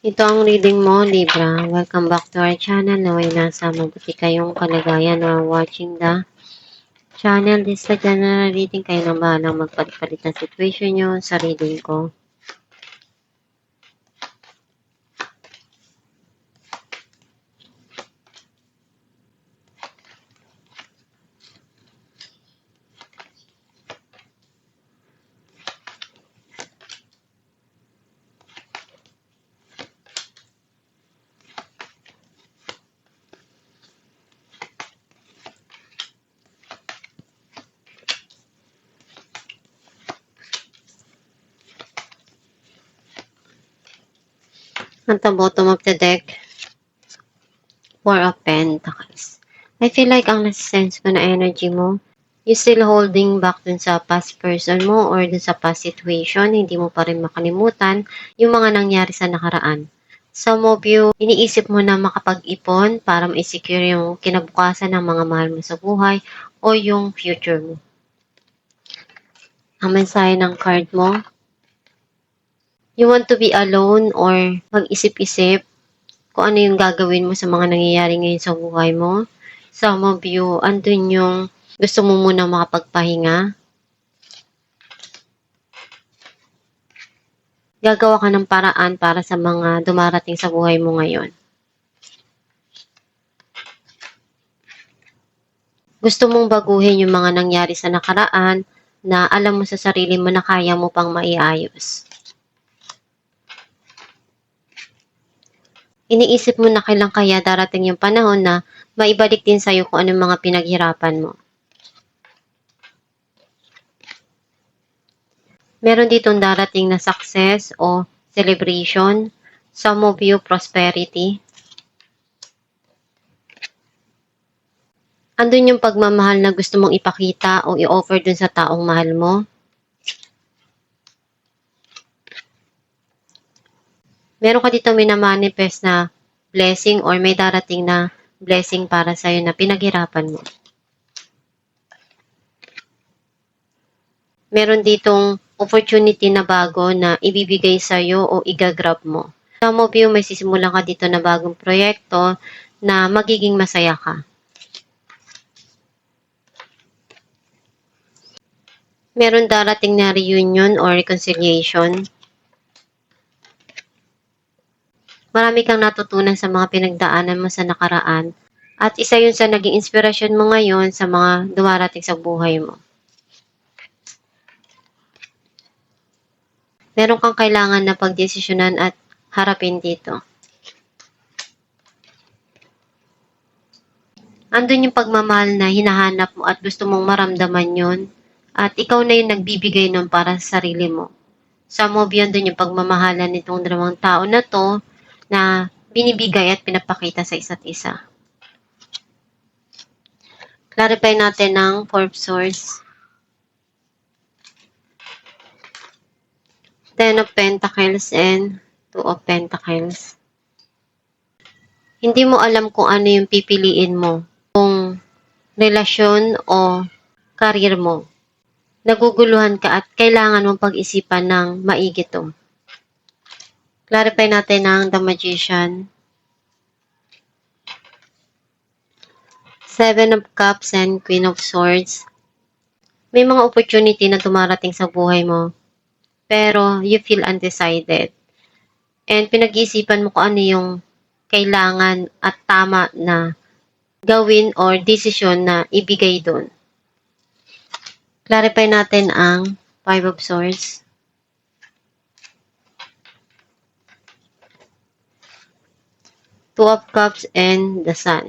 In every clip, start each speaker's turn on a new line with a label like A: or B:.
A: Ito ang reading mo, Libra. Welcome back to our channel. Naway nasa mabuti kayong kalagayan na watching the channel. This is the general reading. Kayo nang bahalang magpalit-palit ng situation nyo sa reading ko. At the bottom of the deck, Four of Pentacles. I feel like ang nasisense ko na energy mo, you still holding back dun sa past person mo or dun sa past situation. Hindi mo pa rin makalimutan yung mga nangyari sa nakaraan. Some of you, iniisip mo na makapag-ipon para ma-secure yung kinabukasan ng mga mahal mo sa buhay o yung future mo. Ang mensahe ng card mo, you want to be alone or mag-isip-isip kung ano yung gagawin mo sa mga nangyayari ngayon sa buhay mo. Some of you, andun yung gusto mo muna makapagpahinga. Gagawa ka ng paraan para sa mga dumarating sa buhay mo ngayon. Gusto mong baguhin yung mga nangyari sa nakaraan na alam mo sa sarili mo na kaya mo pang maiayos. Iniisip mo na kailan kaya darating yung panahon na maibalik din sa'yo kung anong mga pinaghirapan mo. Meron ditong darating na success o celebration. Some of you, prosperity. Andun yung pagmamahal na gusto mong ipakita o i-offer dun sa taong mahal mo. Meron ka dito minamanifest na blessing or may darating na blessing para sa'yo na pinaghirapan mo. Meron ditong opportunity na bago na ibibigay sa'yo o igagrab mo. Some of you, may sisimulan ka dito na bagong proyekto na magiging masaya ka. Meron darating na reunion or reconciliation. Marami kang natutunan sa mga pinagdaanan mo sa nakaraan at isa yun sa naging inspirasyon mo ngayon sa mga dumarating sa buhay mo. Meron kang kailangan na pagdesisyonan at harapin dito. Andun yung pagmamahal na hinahanap mo at gusto mong maramdaman yun at ikaw na yung nagbibigay nun para sa sarili mo. Some of you, andun yung pagmamahalan nitong dalawang tao na to na binibigay at pinapakita sa isa't isa. Clarify natin ng Four of Swords. Ten of Pentacles and Two of Pentacles. Hindi mo alam kung ano yung pipiliin mo. Kung relasyon o career mo. Naguguluhan ka at kailangan mong pag-isipan ng maigi to. Clarify natin ang The Magician. Seven of Cups and Queen of Swords. May mga opportunity na dumarating sa buhay mo, pero you feel undecided. And pinag-iisipan mo kung ano yung kailangan at tama na gawin or decision na ibigay doon. Clarify natin ang Five of Swords. Two of Cups and the Sun.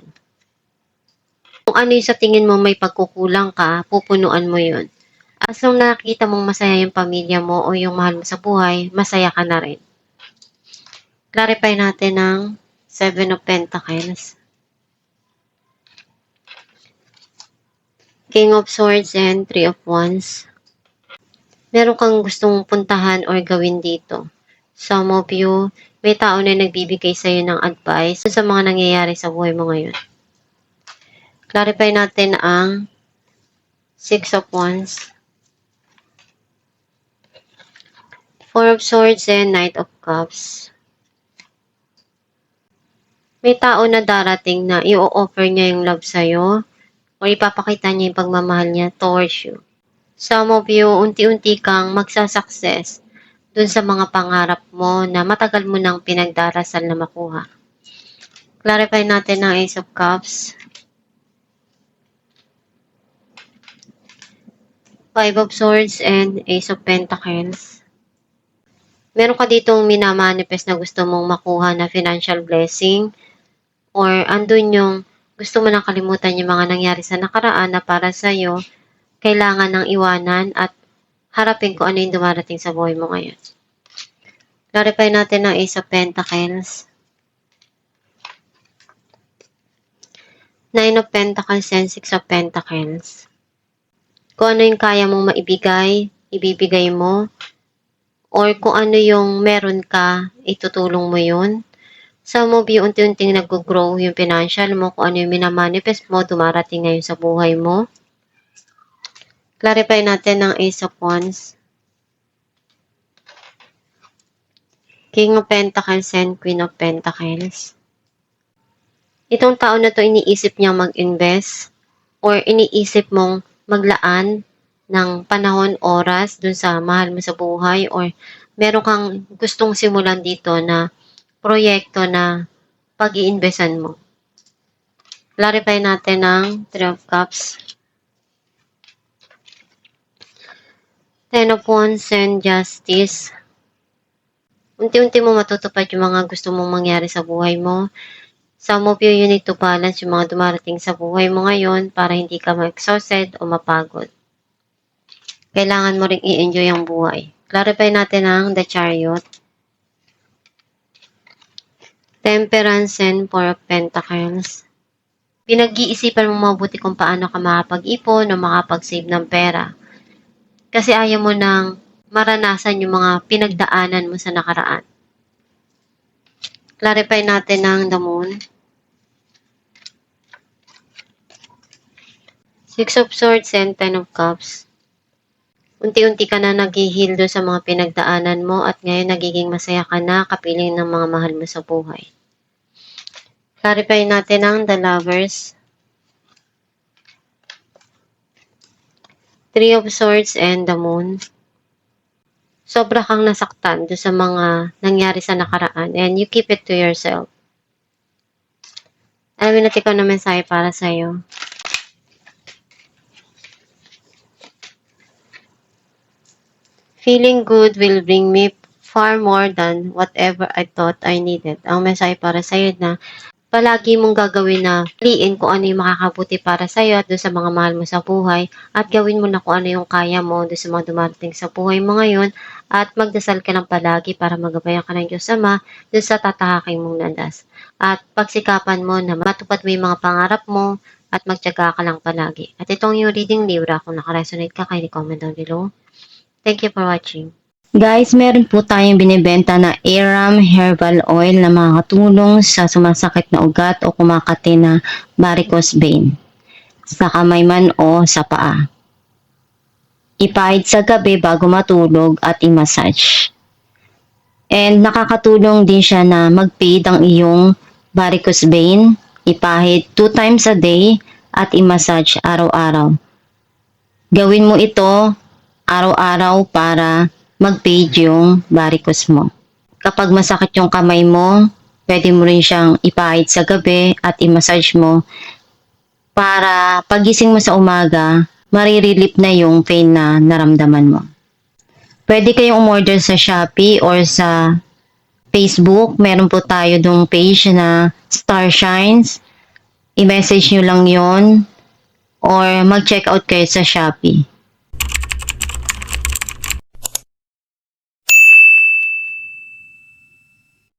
A: Kung ano yung sa tingin mo may pagkukulang ka, pupunuan mo yun. As long nakita mong masaya yung pamilya mo o yung mahal mo sa buhay, masaya ka na rin. Clarify natin ang Seven of Pentacles. King of Swords and Three of Wands. Meron kang gustong puntahan or gawin dito. Some of you, may tao na nagbibigay sa'yo ng advice sa mga nangyayari sa buhay mo ngayon. Clarify natin ang Six of Wands. Four of Swords and Knight of Cups. May tao na darating na i-offer niya yung love sa'yo o ipapakita niya yung pagmamahal niya towards you. Some of you, unti-unti kang magsasucess dun sa mga pangarap mo na matagal mo nang pinagdarasal na makuha. Clarify natin ang Ace of Cups. Five of Swords and Ace of Pentacles. Meron ka ditong minamanifest na gusto mong makuha na financial blessing or andun yung gusto mo nang kalimutan yung mga nangyari sa nakaraan na para sa'yo, kailangan ng iwanan at harapin kung ano yung dumarating sa buhay mo ngayon. Clarify natin ang Ace of Pentacles. Nine of Pentacles and Six of Pentacles. Kung ano yung kaya mong maibigay, ibibigay mo. Or kung ano yung meron ka, itutulong mo yun. Some of you, unti-unting nag-grow yung financial mo. Kung ano yung minamanifest mo, dumarating ngayon sa buhay mo. Clarify natin ang Ace of Wands. King of Pentacles and Queen of Pentacles. Itong tao na to, iniisip niyang mag-invest or iniisip mong maglaan ng panahon, oras dun sa mahal mo sa buhay or meron kang gustong simulan dito na proyekto na pag-iinvestan mo. Clarify natin ang Three of Cups. Ten of Wands and Justice. Unti-unti mo matutupad yung mga gusto mong mangyari sa buhay mo. Some of you need to balance yung mga dumarating sa buhay mo ngayon para hindi ka ma-exhausted o mapagod. Kailangan mo ring i-enjoy ang buhay. Clarify natin ang The Chariot. Temperance and Four of Pentacles. Pinag-iisipan mo mabuti kung paano ka makapag-ipon o makapag-save ng pera. Kasi ayaw mo nang maranasan yung mga pinagdaanan mo sa nakaraan. Clarify natin ang The Moon. Six of Swords and Ten of Cups. Unti-unti ka na nag-heal doon sa mga pinagdaanan mo at ngayon nagiging masaya ka na kapiling ng mga mahal mo sa buhay. Clarify natin ang The Lovers. Three of Swords and the Moon. Sobra kang nasaktan doon sa mga nangyari sa nakaraan and you keep it to yourself. Alamin natin kung ano mensahe para sa'yo. Feeling good will bring me far more than whatever I thought I needed. Ang mensahe para sa'yo na palagi mong gagawin na piliin kung ano yung makakabuti para sa'yo at doon sa mga mahal mo sa buhay at gawin mo na kung ano yung kaya mo doon sa mga dumarating sa buhay mo ngayon at magdasal ka ng palagi para magabayan ka ng Diyos Ama doon sa tatahaking mong landas. At pagsikapan mo na matupad mo yung mga pangarap mo at magtiyaga ka lang palagi. At itong yung reading Libra, kung nakaresonate ka, kindly comment down below. Thank you for watching. Guys, meron po tayong binibenta na Aram Herbal Oil na makakatulong sa sumasakit na ugat o kumakati na varicose vein sa kamay man o sa paa. Ipahid sa gabi bago matulog at i-massage. And nakakatulong din siya na mag-fade ang iyong varicose vein. Ipahid 2 times a day at i-massage araw-araw. Gawin mo ito araw-araw para mag-fade yung varicose mo. Kapag masakit yung kamay mo, pwede mo rin siyang ipahid sa gabi at i-massage mo para pagising mo sa umaga, marirelieve na yung pain na naramdaman mo. Pwede kayong umorder sa Shopee or sa Facebook. Meron po tayo dong page na Star Shines. I-message nyo lang yon or mag-check out kayo sa Shopee.